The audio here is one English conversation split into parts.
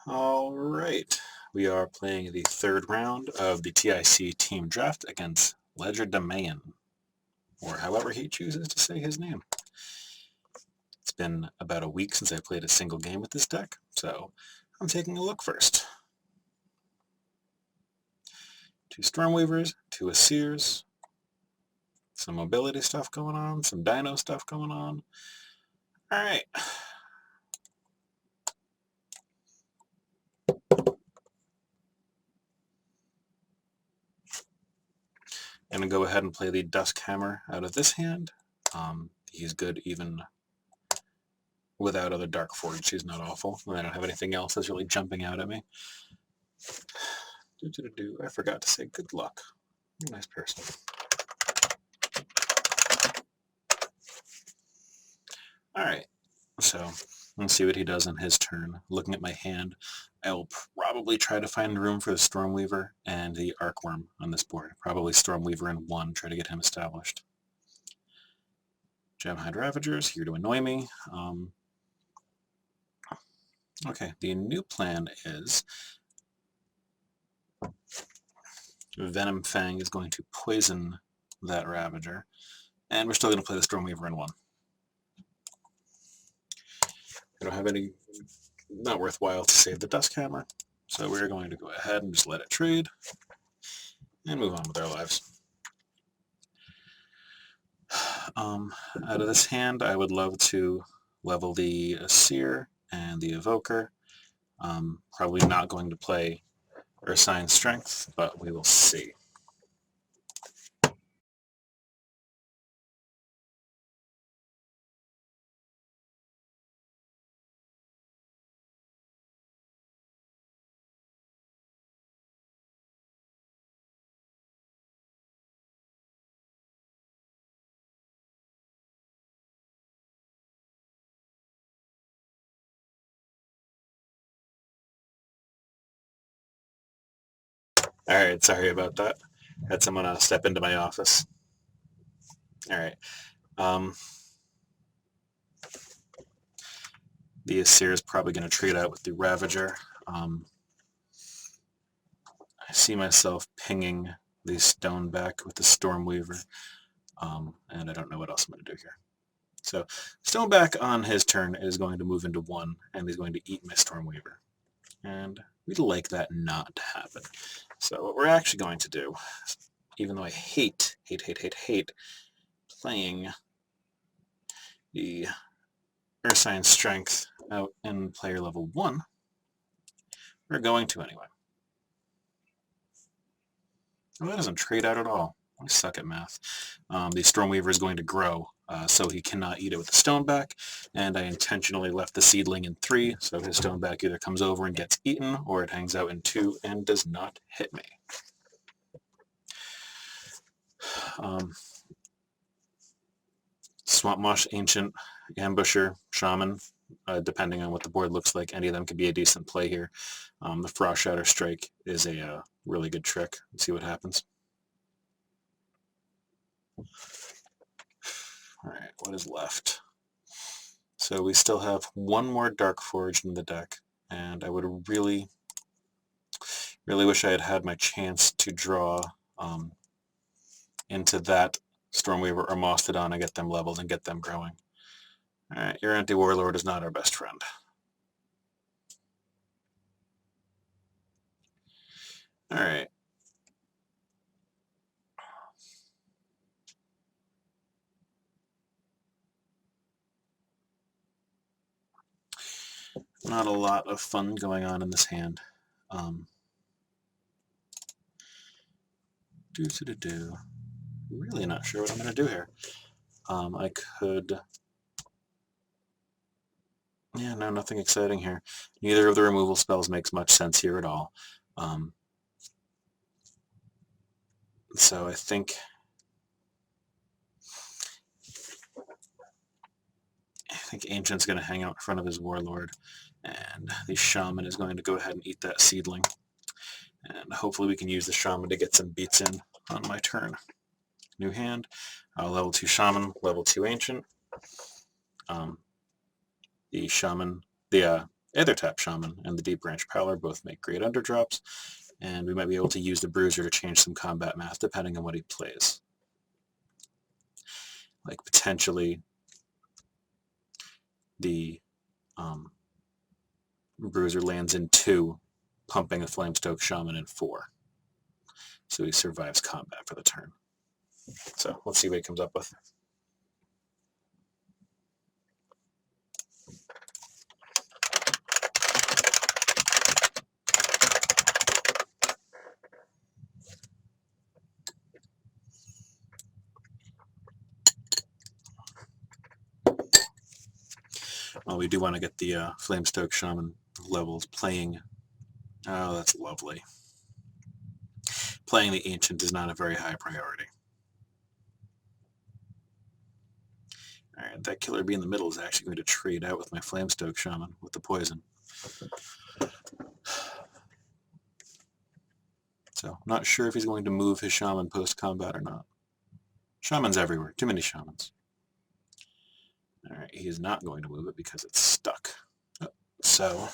Alright, we are playing the third round of the TIC Team Draft against Legerdemain, or however he chooses to say his name. It's been about a week since I played a single game with this deck, so I'm taking a look first. 2 Stormweavers, 2 Aseers, some mobility stuff going on, some dino stuff going on. Alright. I'm going to go ahead and play the Dusk Hammer out of this hand. He's good even without other Dark Forge. He's not awful. I don't have anything else that's really jumping out at me. I forgot to say good luck. You're a nice person. Alright, so let's see what he does on his turn. Looking at my hand, I will probably try to find room for the Stormweaver and the Arcworm on this board. Probably Stormweaver in 1, try to get him established. Gemhide Ravagers, here to annoy me. Okay, the new plan is Venom Fang is going to poison that Ravager, and we're still going to play the Stormweaver in 1. I don't have any, not worthwhile to save the Dusk Hammer, so we're going to go ahead and just let it trade and move on with our lives. Out of this hand, I would love to level the Aseer and the Evoker. Probably not going to play Ursine Strength, but we will see. Alright, sorry about that. Had someone step into my office. Alright. The Aseer is probably going to trade out with the Ravager. I see myself pinging the Stoneback with the Stormweaver, and I don't know what else I'm going to do here. So Stoneback on his turn is going to move into 1, and he's going to eat my Stormweaver. And we'd like that not to happen. So what we're actually going to do, even though I hate playing the Ursine Strength out in player level 1, we're going to anyway. Oh, that doesn't trade out at all. I suck at math. The Stormweaver is going to grow, so he cannot eat it with the Stoneback, and I intentionally left the seedling in 3, so his Stoneback either comes over and gets eaten, or it hangs out in 2 and does not hit me. Swamp Mosh, Ancient, Ambusher, Shaman, depending on what the board looks like, any of them could be a decent play here. The Frost Shatter Strike is a really good trick. Let's see what happens. Alright, what is left? So we still have 1 more Dark Forge in the deck, and I would really wish I had had my chance to draw into that Stormweaver or Mastodon and get them leveled and get them growing. Alright, your Anti-Warlord is not our best friend. Alright. Not a lot of fun going on in this hand. Really not sure what I'm going to do here. I could... Yeah, no, nothing exciting here. Neither of the removal spells makes much sense here at all. So I think Ancient's going to hang out in front of his Warlord, and the Shaman is going to go ahead and eat that Seedling. And hopefully we can use the Shaman to get some beats in on my turn. New hand, level 2 Shaman, level 2 Ancient. The Shaman, the Aethertap Shaman and the Deep Branch Prowler both make great underdrops, and we might be able to use the Bruiser to change some combat math depending on what he plays. Like potentially the Bruiser lands in 2, pumping a Flamestoke Shaman in 4. So he survives combat for the turn. So let's see what he comes up with. Well, we do want to get the Flamestoke Shaman levels playing. Oh, that's lovely. Playing the Ancient is not a very high priority. Alright, that Killer Bee in the middle is actually going to trade out with my Flamestoke Shaman with the poison. So, not sure if he's going to move his Shaman post-combat or not. Shamans everywhere. Too many Shamans. Alright, he's not going to move it because it's stuck. So...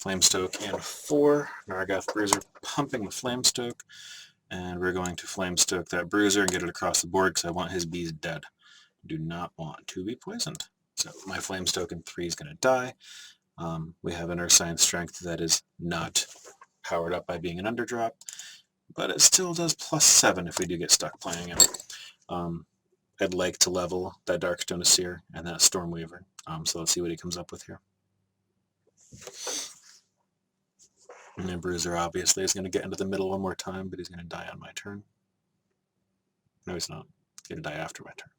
Flamestoke in 4. Nargath Bruiser pumping the Flamestoke. And we're going to Flamestoke that Bruiser and get it across the board because I want his bees dead. Do not want to be poisoned. So my Flamestoke in 3 is going to die. We have an Ursine Strength that is not powered up by being an underdrop, but it still does +7 if we do get stuck playing it. I'd like to level that Darkstone Seer and that Stormweaver. So let's see what he comes up with here. And then Bruiser obviously is going to get into the middle one more time, but he's going to die on my turn. No, he's not. He's going to die after my turn.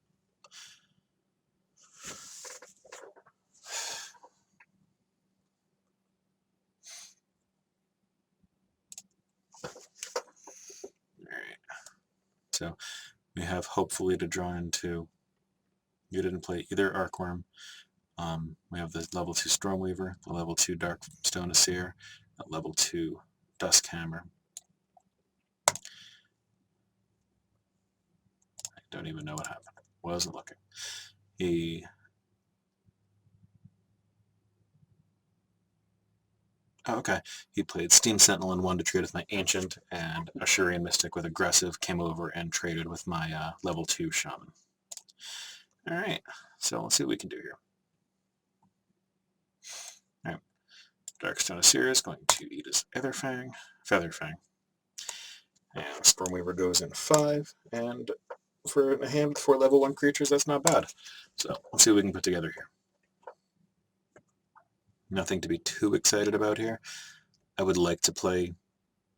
Alright. So we have hopefully to draw into... You didn't play either Arcworm. We have the level 2 Stormweaver, the level 2 Darkstone Seer, the level 2 Duskhammer. I don't even know what happened. Wasn't looking. Okay. He played Steam Sentinel in 1 to trade with my Ancient, and Ashurian Mystic with Aggressive came over and traded with my level 2 Shaman. Alright, so let's see what we can do here. Alright, Darkstone Seer is going to eat his Featherfang. And Stormweaver goes in 5, and for a hand with 4 level 1 creatures, that's not bad. So let's see what we can put together here. Nothing to be too excited about here. I would like to play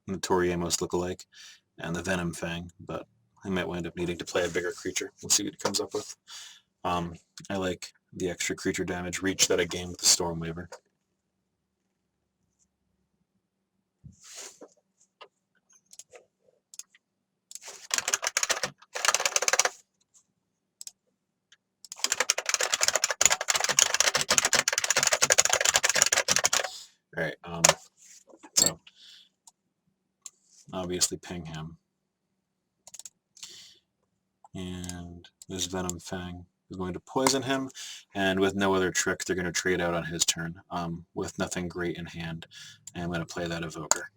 the Toriamos lookalike and the Venom Fang, but I might wind up needing to play a bigger creature. We'll see what it comes up with. I like the extra creature damage reach that I gain with the Stormweaver. Alright, so obviously ping him. And this Venom Fang is going to poison him, and with no other trick, they're going to trade out on his turn, with nothing great in hand, and I'm going to play that Evoker.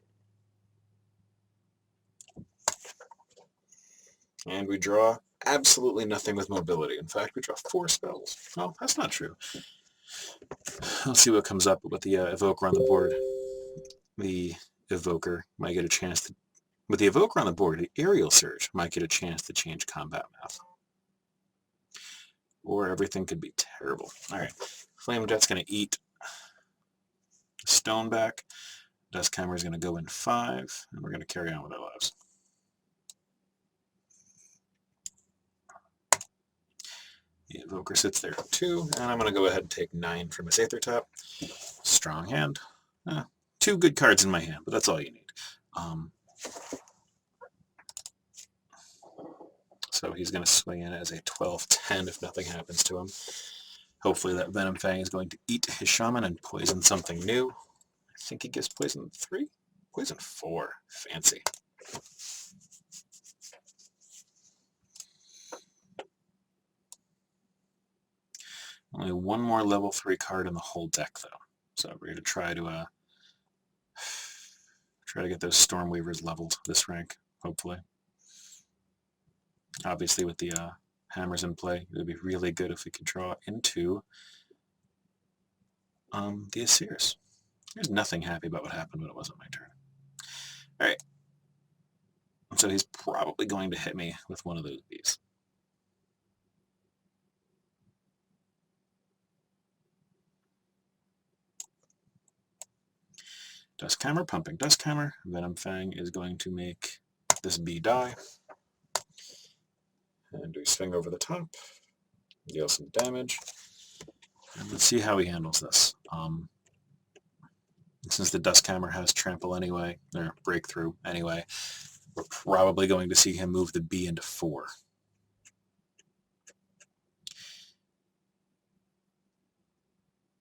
And we draw absolutely nothing with mobility. In fact, we draw 4 spells. Well, that's not true. Let's see what comes up with the Evoker on the board. The Evoker might get a chance to... With the Evoker on the board, the Aerial Surge might get a chance to change combat math. Or everything could be terrible. Alright, Flame Jet's going to eat Stoneback. Duskhammer is going to go in 5, and we're going to carry on with our lives. The Evoker sits there at 2, and I'm going to go ahead and take 9 from his Aethertap. Strong hand. 2 good cards in my hand, but that's all you need. So he's going to swing in as a 12-10 if nothing happens to him. Hopefully that Venom Fang is going to eat his shaman and poison something new. I think he gives poison 3? Poison 4. Fancy. Only one more level 3 card in the whole deck, though. So we're going to try to get those Stormweavers leveled this rank, hopefully. Obviously, with the hammers in play, it would be really good if we could draw into the Asirs. There's nothing happy about what happened when it wasn't my turn. Alright. So he's probably going to hit me with one of those bees. Duskhammer, pumping Duskhammer. Venom Fang is going to make this bee die. And we swing over the top. Deal some damage. And let's see how he handles this. Since the Duskhammer has trample anyway, or breakthrough anyway, we're probably going to see him move the bee into 4.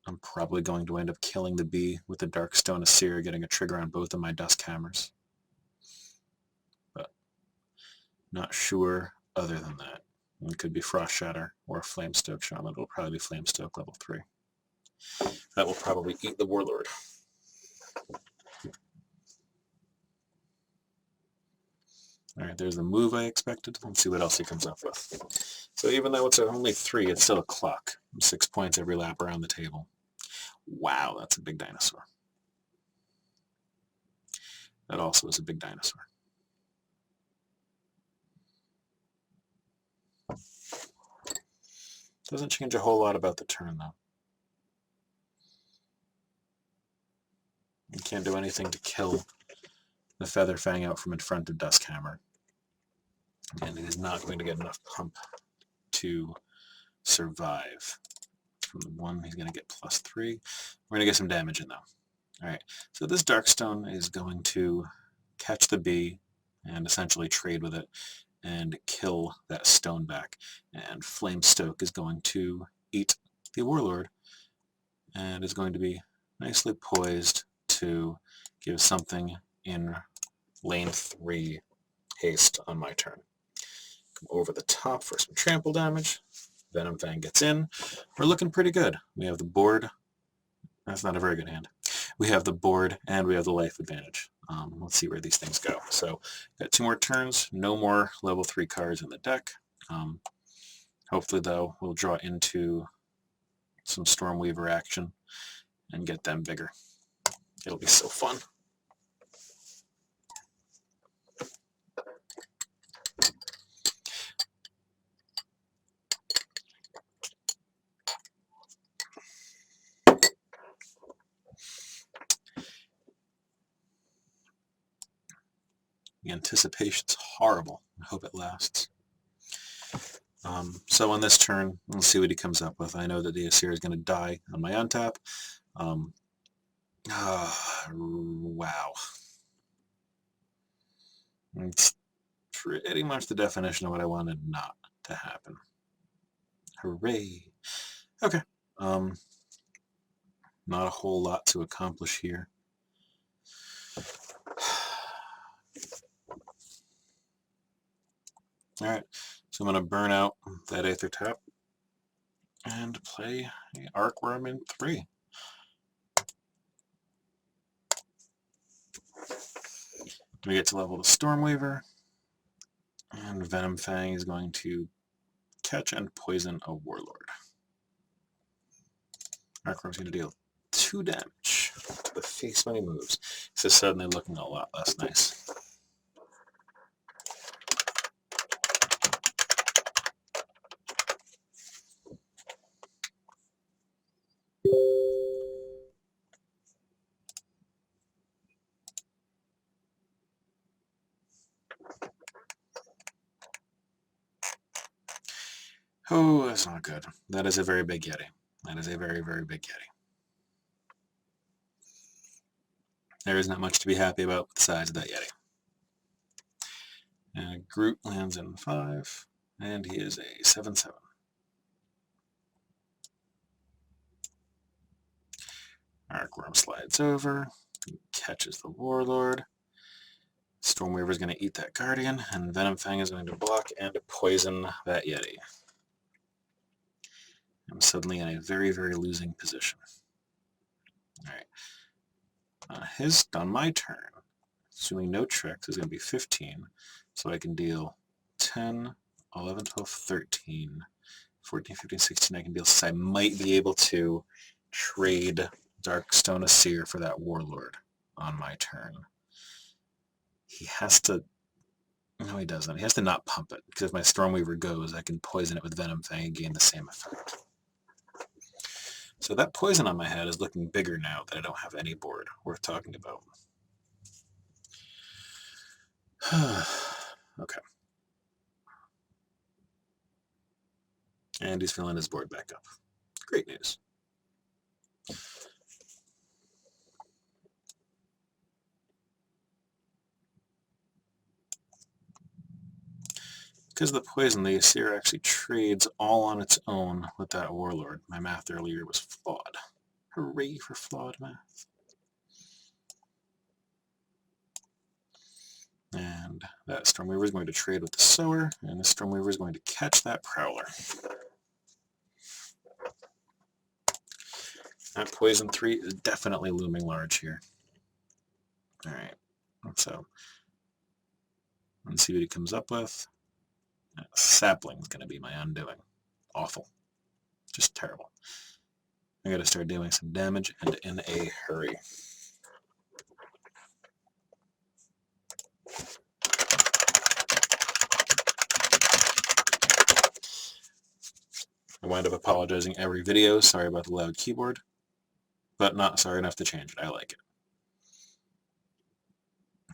I'm probably going to end up killing the bee with the Darkstone Asir, getting a trigger on both of my Duskhammers. But not sure other than that. It could be Frost Shatter or Flamestoke Shaman. It'll probably be Flamestoke level 3. That will probably eat the Warlord. Alright, there's the move I expected. Let's see what else he comes up with. So even though it's only 3, it's still a clock. 6 points every lap around the table. Wow, that's a big dinosaur. That also is a big dinosaur. Doesn't change a whole lot about the turn, though. You can't do anything to kill the Feather Fang out from in front of Duskhammer. And it is not going to get enough pump to survive. From the 1, he's going to get +3. We're going to get some damage in, though. Alright, so this Darkstone is going to catch the bee and essentially trade with it and kill that stone back. And Flamestoke is going to eat the Warlord and is going to be nicely poised to give something in lane 3 haste on my turn. Come over the top for some trample damage. Venom Fang gets in. We're looking pretty good. We have the board. That's not a very good hand. We have the board and we have the life advantage. Let's see where these things go. So, got 2 more turns. No more level 3 cards in the deck. Hopefully, though, we'll draw into some Stormweaver action and get them bigger. It'll be so fun. The anticipation's horrible. I hope it lasts. So on this turn, let's see what he comes up with. I know that the Asir is going to die on my untap. Wow. It's pretty much the definition of what I wanted not to happen. Hooray. Okay. Not a whole lot to accomplish here. Alright, so I'm going to burn out that Aether Tap and play the Arcworm in 3. We get to level the Stormweaver, and Venom Fang is going to catch and poison a Warlord. Arcworm's going to deal 2 damage to the face when he moves. This is suddenly looking a lot less nice. Oh, that's not good. That is a very big Yeti. That is a very, very big Yeti. There is not much to be happy about with the size of that Yeti. And Groot lands in 5, and he is a 7/7. Arcworm slides over, catches the Warlord. Stormweaver is going to eat that Guardian, and Venom Fang is going to block and poison that Yeti. I'm suddenly in a very, very losing position. Alright. On my turn, assuming no tricks, is going to be 15, so I can deal 10, 11, 12, 13, 14, 15, 16, I can deal, so I might be able to trade Darkstone Seer for that Warlord on my turn. He has to... No, he doesn't. He has to not pump it, because if my Stormweaver goes, I can poison it with Venom Fang and gain the same effect. So that poison on my head is looking bigger now that I don't have any board worth talking about. Okay. And he's filling his board back up. Great news. Because of the poison, the Seer actually trades all on its own with that Warlord. My math earlier was flawed. Hooray for flawed math. And that Stormweaver is going to trade with the Sower, and the Stormweaver is going to catch that Prowler. That Poison 3 is definitely looming large here. Alright, so let's see what he comes up with. Sapling is going to be my undoing. Awful. Just terrible. I gotta start doing some damage, and in a hurry. I wind up apologizing every video. Sorry about the loud keyboard. But not sorry enough to change it. I like it.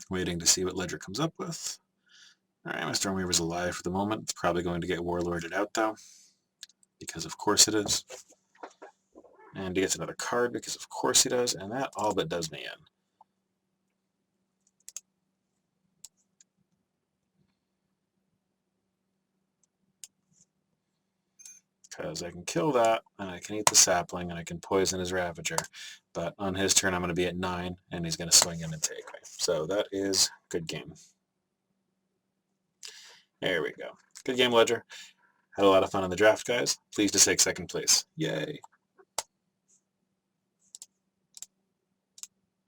Waiting to see what Ledger comes up with. Alright, my Stormweaver's alive for the moment. It's probably going to get Warlorded out, though. Because of course it is. And he gets another card, because of course he does. And that all but does me in. Because I can kill that, and I can eat the Sapling, and I can poison his Ravager. But on his turn, I'm going to be at 9, and he's going to swing in and take me. So that is good game. There we go. Good game, Ledger. Had a lot of fun on the draft, guys. Pleased to take second place. Yay.